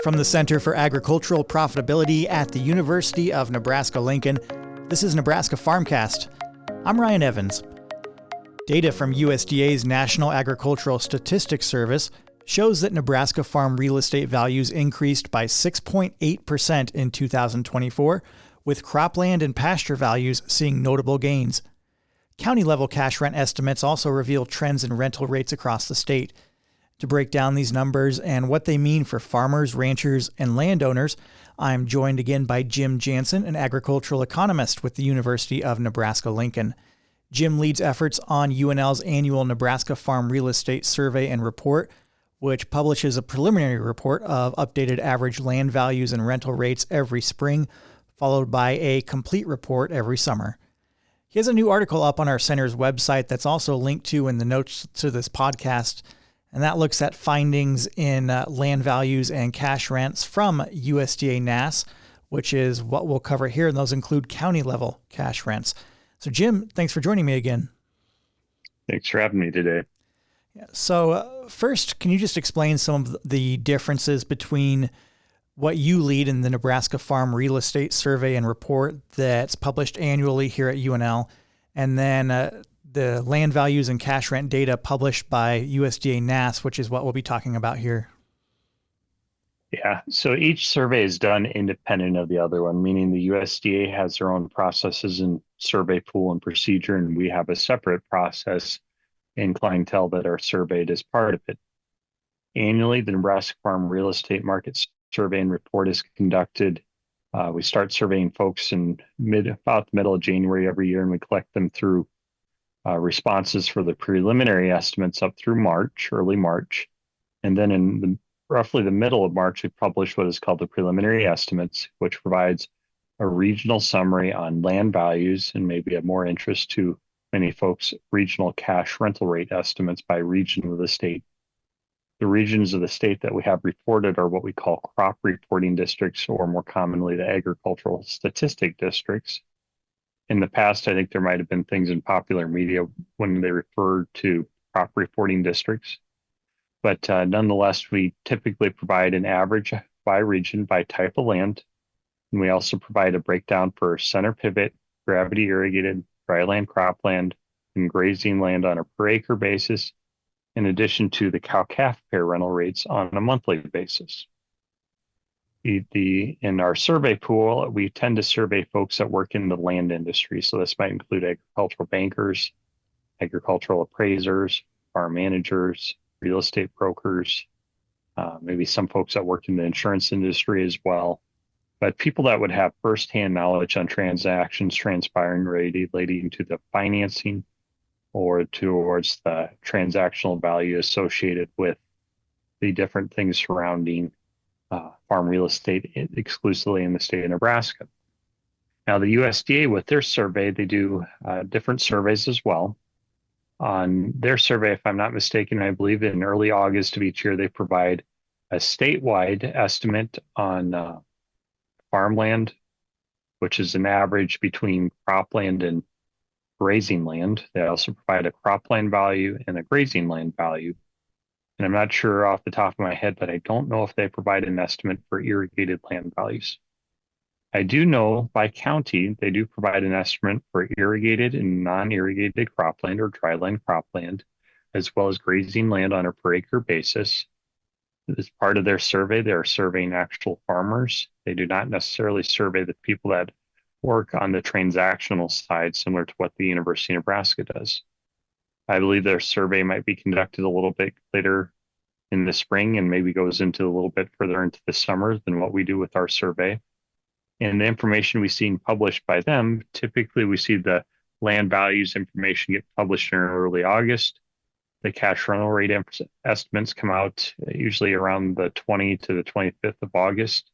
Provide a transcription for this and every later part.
From the Center for Agricultural Profitability at the University of Nebraska-Lincoln, this is Nebraska Farmcast. I'm Ryan Evans. Data from USDA's National Agricultural Statistics Service shows that Nebraska farm real estate values increased by 6.8% in 2024, with cropland and pasture values seeing notable gains. County-level cash rent estimates also reveal trends in rental rates across the state. To break down these numbers and what they mean for farmers, ranchers, and landowners, I'm joined again by Jim Jansen, an agricultural economist with the University of Nebraska-Lincoln. Jim leads efforts on UNL's annual Nebraska Farm Real Estate Survey and Report, which publishes a preliminary report of updated average land values and rental rates every spring, followed by a complete report every summer. He has a new article up on our center's website that's also linked to in the notes to this podcast, and that looks at findings in land values and cash rents from USDA NASS, which is what we'll cover here, and those include county-level cash rents. So, Jim, thanks for joining me again. Thanks for having me today. Yeah, so first, can you just explain some of the differences between what you lead in the Nebraska Farm Real Estate Survey and Report that's published annually here at UNL, and then the land values and cash rent data published by USDA NASS, which is what we'll be talking about here? Yeah, so each survey is done independent of the other one, meaning the USDA has their own processes and survey pool and procedure, and we have a separate process and clientele that are surveyed as part of it. Annually, the Nebraska Farm Real Estate Market Survey and Report is conducted. We start surveying folks in about the middle of January every year, and we collect them through responses for the preliminary estimates up through March, early March. And then in roughly the middle of March, we publish what is called the preliminary estimates, which provides a regional summary on land values and maybe of more interest to many folks, regional cash rental rate estimates by region of the state. The regions of the state that we have reported are what we call crop reporting districts, or more commonly the agricultural statistic districts. In the past, I think there might have been things in popular media when they referred to crop reporting districts. But nonetheless, we typically provide an average by region by type of land. And we also provide a breakdown for center pivot, gravity irrigated, dryland cropland, and grazing land on a per acre basis, in addition to the cow-calf pair rental rates on a monthly basis. In our survey pool, we tend to survey folks that work in the land industry. So this might include agricultural bankers, agricultural appraisers, farm managers, real estate brokers, maybe some folks that work in the insurance industry as well. But people that would have firsthand knowledge on transactions transpiring relating to the financing or towards the transactional value associated with the different things surrounding farm real estate exclusively in the state of Nebraska. Now, the USDA, with their survey, they do different surveys as well. On their survey, if I'm not mistaken, I believe in early August of each year, they provide a statewide estimate on farmland, which is an average between cropland and grazing land. They also provide a cropland value and a grazing land value. And I'm not sure off the top of my head, but I don't know if they provide an estimate for irrigated land values. I do know by county, they do provide an estimate for irrigated and non-irrigated cropland or dryland cropland, as well as grazing land on a per acre basis. As part of their survey, they're surveying actual farmers. They do not necessarily survey the people that work on the transactional side, similar to what the University of Nebraska does. I believe their survey might be conducted a little bit later in the spring and maybe goes into a little bit further into the summer than what we do with our survey. And the information we've seen published by them, typically we see the land values information get published in early August. The cash rental rate estimates come out usually around the 20th to the 25th of August.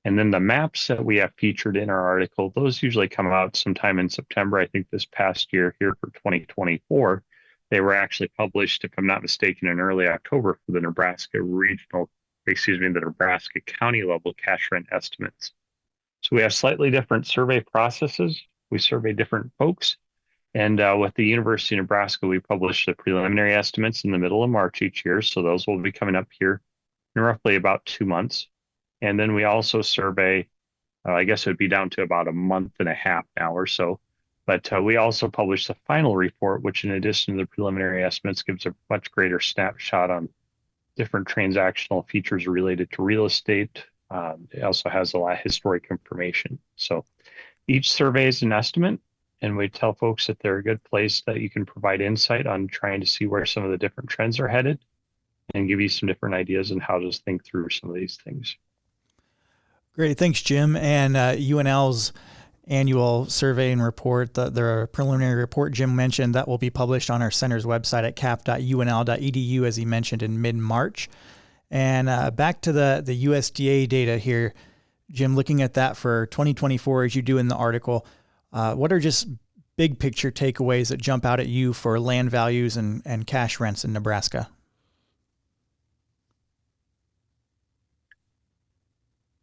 And then the maps that we have featured in our article, those usually come out sometime in September. I think this past year here for 2024, they were actually published, if I'm not mistaken, in early October for the Nebraska county level cash rent estimates. So we have slightly different survey processes. We survey different folks. And with the University of Nebraska, we publish the preliminary estimates in the middle of March each year. So those will be coming up here in roughly about 2 months. And then we also survey, I guess it would be down to about a month and a half now or so. But we also publish the final report, which in addition to the preliminary estimates gives a much greater snapshot on different transactional features related to real estate. It also has a lot of historic information. So each survey is an estimate, and we tell folks that they're a good place that you can provide insight on trying to see where some of the different trends are headed and give you some different ideas on how to think through some of these things. Great. Thanks, Jim. And UNL's annual survey and report, the preliminary report Jim mentioned, that will be published on our center's website at cap.unl.edu, as he mentioned, in mid-March. And back to the USDA data here, Jim, looking at that for 2024, as you do in the article, what are just big picture takeaways that jump out at you for land values and cash rents in Nebraska?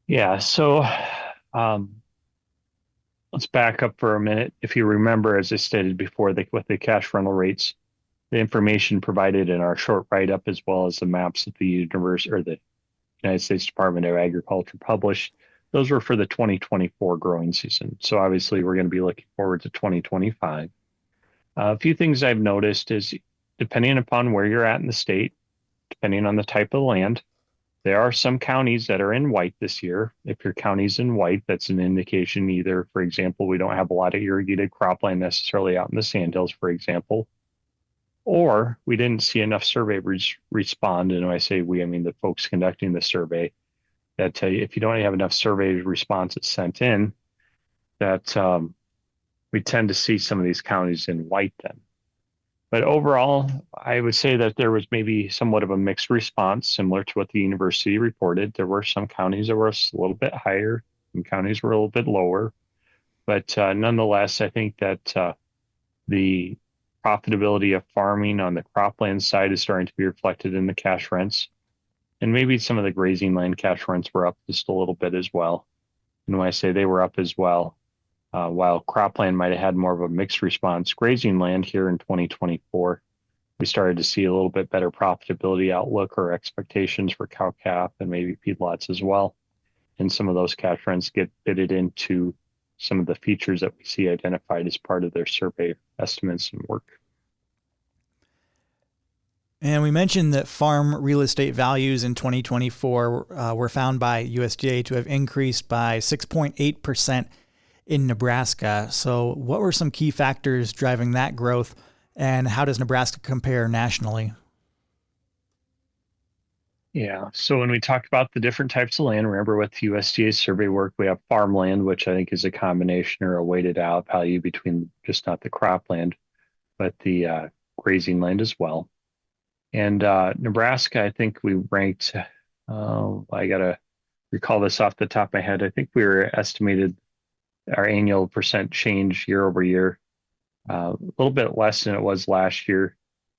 Yeah, so let's back up for a minute. If you remember, as I stated before, with the cash rental rates, the information provided in our short write-up, as well as the maps that the United States Department of Agriculture published, those were for the 2024 growing season. So obviously, we're going to be looking forward to 2025. A few things I've noticed is, depending upon where you're at in the state, depending on the type of land, there are some counties that are in white this year. If your county's in white, that's an indication either, for example, we don't have a lot of irrigated cropland necessarily out in the sandhills, for example, or we didn't see enough survey respond. And when I say we, I mean the folks conducting the survey, that tell you if you don't have enough survey responses sent in, that we tend to see some of these counties in white then. But overall, I would say that there was maybe somewhat of a mixed response, similar to what the university reported. There were some counties that were a little bit higher, some counties were a little bit lower. But nonetheless, I think that the profitability of farming on the cropland side is starting to be reflected in the cash rents. And maybe some of the grazing land cash rents were up just a little bit as well. And when I say they were up as well, while cropland might have had more of a mixed response, grazing land here in 2024, we started to see a little bit better profitability outlook or expectations for cow-calf and maybe feedlots as well. And some of those cash rents get fitted into some of the features that we see identified as part of their survey estimates and work. And we mentioned that farm real estate values in 2024 were found by USDA to have increased by 6.8% in Nebraska. So what were some key factors driving that growth, and how does Nebraska compare nationally? Yeah, so when we talk about the different types of land, remember with USDA survey work, we have farmland, which I think is a combination or a weighted out value between just not the cropland, but the grazing land as well. And Nebraska, I think we ranked, I got to recall this off the top of my head. I think we were estimated our annual percent change year over year, a little bit less than it was last year.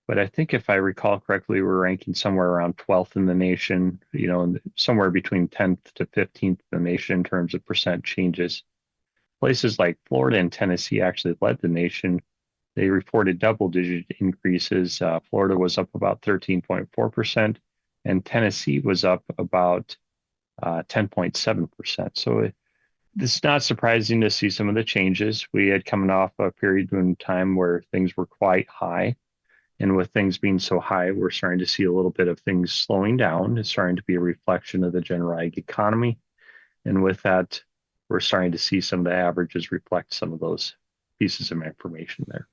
But I think if I recall correctly, we're ranking somewhere around 12th in the nation, somewhere between 10th to 15th in the nation in terms of percent changes. Places like Florida and Tennessee actually led the nation. They reported double-digit increases. Florida was up about 13.4%, and Tennessee was up about 10.7%. So it's not surprising to see some of the changes. We had coming off a period in time where things were quite high. And with things being so high, we're starting to see a little bit of things slowing down. It's starting to be a reflection of the general ag economy. And with that, we're starting to see some of the averages reflect some of those pieces of information there.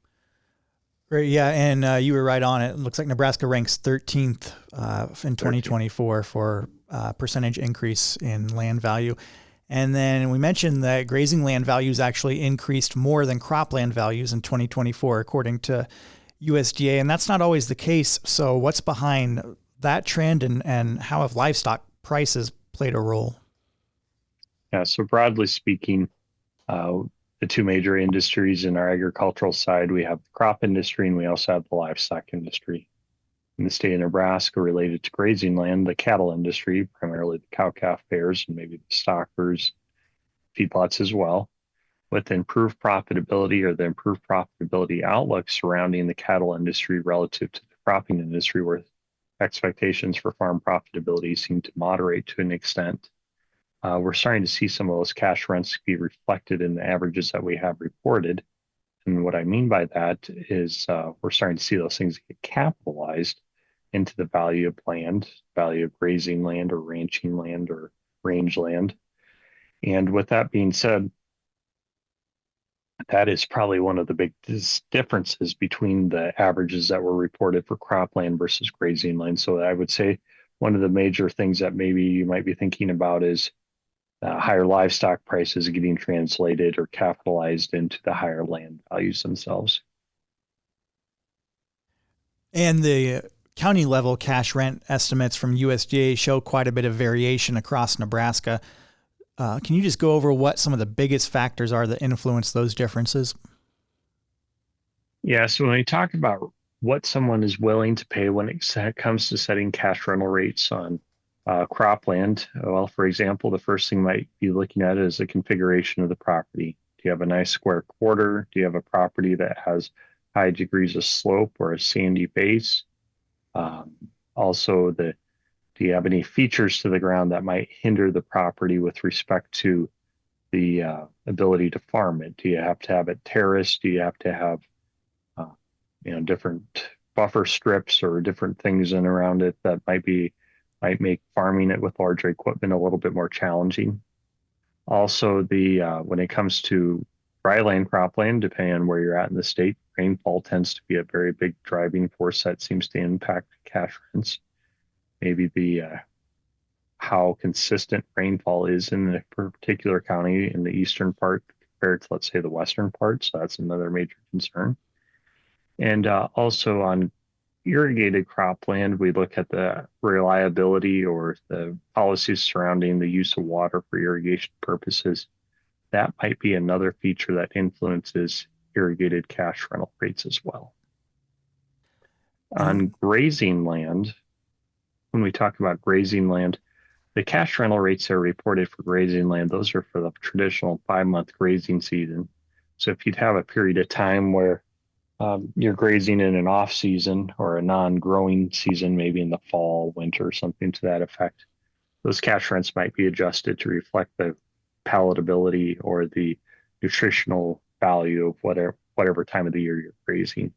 Great. Yeah. And you were right on it. It looks like Nebraska ranks 13th in 2024 for percentage increase in land value. And then we mentioned that grazing land values actually increased more than cropland values in 2024, according to USDA. And that's not always the case. So what's behind that trend, and how have livestock prices played a role? Yeah, so broadly speaking, the two major industries in our agricultural side, we have the crop industry and we also have the livestock industry. In the state of Nebraska, related to grazing land, the cattle industry, primarily the cow-calf pairs and maybe the stockers, feedlots as well, with improved profitability or the improved profitability outlook surrounding the cattle industry relative to the cropping industry, where expectations for farm profitability seem to moderate to an extent. we're starting to see some of those cash rents be reflected in the averages that we have reported. And what I mean by that is we're starting to see those things get capitalized into the value of land, value of grazing land or ranching land or range land. And with that being said, that is probably one of the big differences between the averages that were reported for cropland versus grazing land. So I would say one of the major things that maybe you might be thinking about is higher livestock prices getting translated or capitalized into the higher land values themselves. And the county level cash rent estimates from USDA show quite a bit of variation across Nebraska. Can you just go over what some of the biggest factors are that influence those differences? Yeah, so when we talk about what someone is willing to pay when it comes to setting cash rental rates on cropland, well, for example, the first thing you might be looking at is the configuration of the property. Do you have a nice square quarter? Do you have a property that has high degrees of slope or a sandy base? Also, do you have any features to the ground that might hinder the property with respect to the ability to farm it? Do you have to have it terraced? Do you have to have different buffer strips or different things in around it that might make farming it with larger equipment a little bit more challenging? Also, when it comes to dryland cropland, depending on where you're at in the state, rainfall tends to be a very big driving force that seems to impact cash rents. Maybe how consistent rainfall is in a particular county in the eastern part compared to, let's say, the western part. So that's another major concern. And also on irrigated cropland, we look at the reliability or the policies surrounding the use of water for irrigation purposes. That might be another feature that influences irrigated cash rental rates as well. On grazing land, when we talk about grazing land, the cash rental rates that are reported for grazing land, those are for the traditional 5-month grazing season. So if you'd have a period of time where you're grazing in an off season or a non-growing season, maybe in the fall, winter, something to that effect, those cash rents might be adjusted to reflect the palatability or the nutritional value of whatever time of the year you're grazing.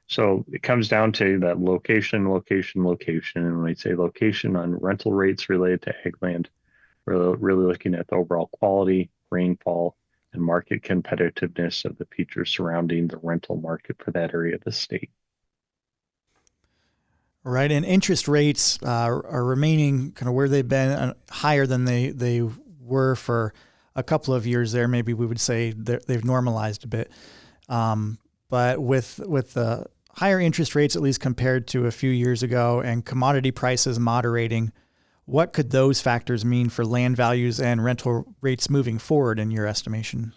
So it comes down to that location. And when I say location on rental rates related to ag land, we're really looking at the overall quality, rainfall, and market competitiveness of the features surrounding the rental market for that area of the state. Right, and interest rates are remaining kind of where they've been, higher than they were for a couple of years there. Maybe we would say they've normalized a bit. But with the higher interest rates, at least compared to a few years ago, and commodity prices moderating, what could those factors mean for land values and rental rates moving forward in your estimation?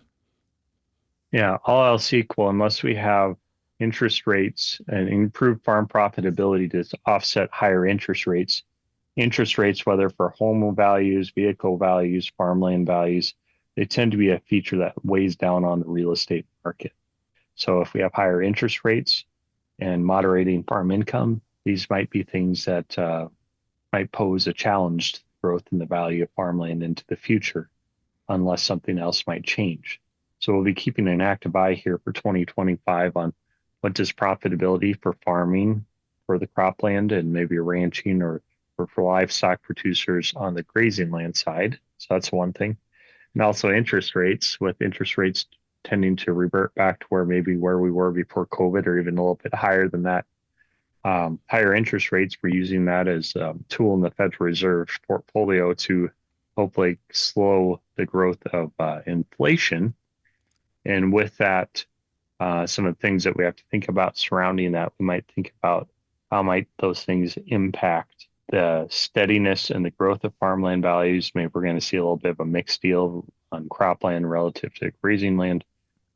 Yeah, all else equal, unless we have interest rates and improved farm profitability to offset higher interest rates, whether for home values, vehicle values, farmland values, they tend to be a feature that weighs down on the real estate market. So if we have higher interest rates and moderating farm income, these might be things that might pose a challenge to growth in the value of farmland into the future, unless something else might change. So we'll be keeping an active eye here for 2025 on what does profitability for farming for the cropland and maybe ranching or for livestock producers on the grazing land side. So that's one thing. And also interest rates, with interest rates tending to revert back to where we were before COVID or even a little bit higher than that. Higher interest rates, we're using that as a tool in the Federal Reserve portfolio to hopefully slow the growth of inflation. And with that, some of the things that we have to think about surrounding that, we might think about how might those things impact the steadiness and the growth of farmland values. Maybe we're going to see a little bit of a mixed deal on cropland relative to grazing land,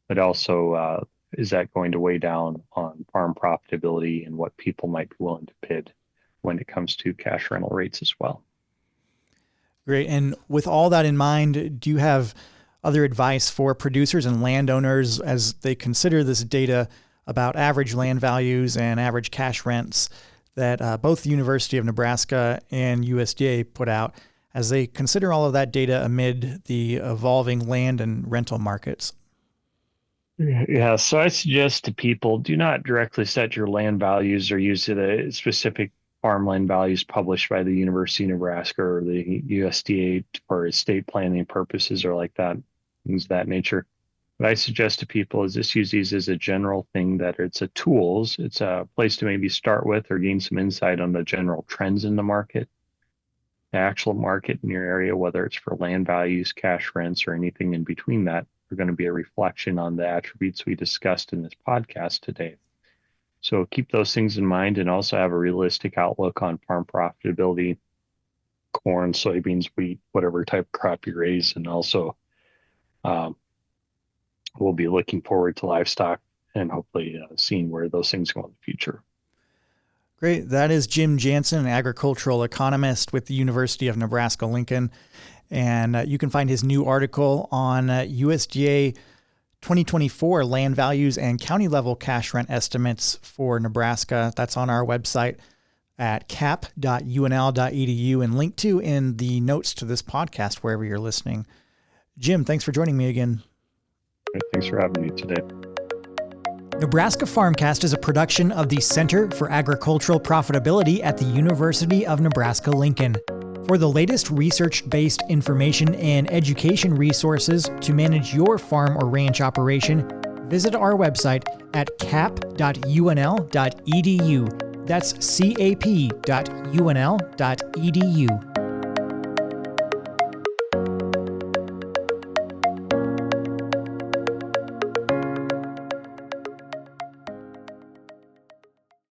but also is that going to weigh down on farm profitability and what people might be willing to bid when it comes to cash rental rates as well? Great. And with all that in mind, do you have other advice for producers and landowners as they consider this data about average land values and average cash rents that both the University of Nebraska and USDA put out? as they consider all of that data amid the evolving land and rental markets? Yeah, so I suggest to people, do not directly set your land values or use the specific farmland values published by the University of Nebraska or the USDA for estate planning purposes or like that, things of that nature. What I suggest to people is just use these as a general thing, that it's a tools, it's a place to maybe start with or gain some insight on the general trends in the market, the actual market in your area, whether it's for land values, cash rents, or anything in between that, are going to be a reflection on the attributes we discussed in this podcast today. So keep those things in mind and also have a realistic outlook on farm profitability, corn, soybeans, wheat, whatever type of crop you raise. And also we'll be looking forward to livestock and hopefully seeing where those things go in the future. Great. That is Jim Jansen, an agricultural economist with the University of Nebraska-Lincoln. And you can find his new article on USDA 2024 land values and county level cash rent estimates for Nebraska. That's on our website at cap.unl.edu and linked to in the notes to this podcast, wherever you're listening. Jim, thanks for joining me again. Thanks for having me today. Nebraska Farmcast is a production of the Center for Agricultural Profitability at the University of Nebraska-Lincoln. For the latest research-based information and education resources to manage your farm or ranch operation, visit our website at cap.unl.edu. That's cap.unl.edu.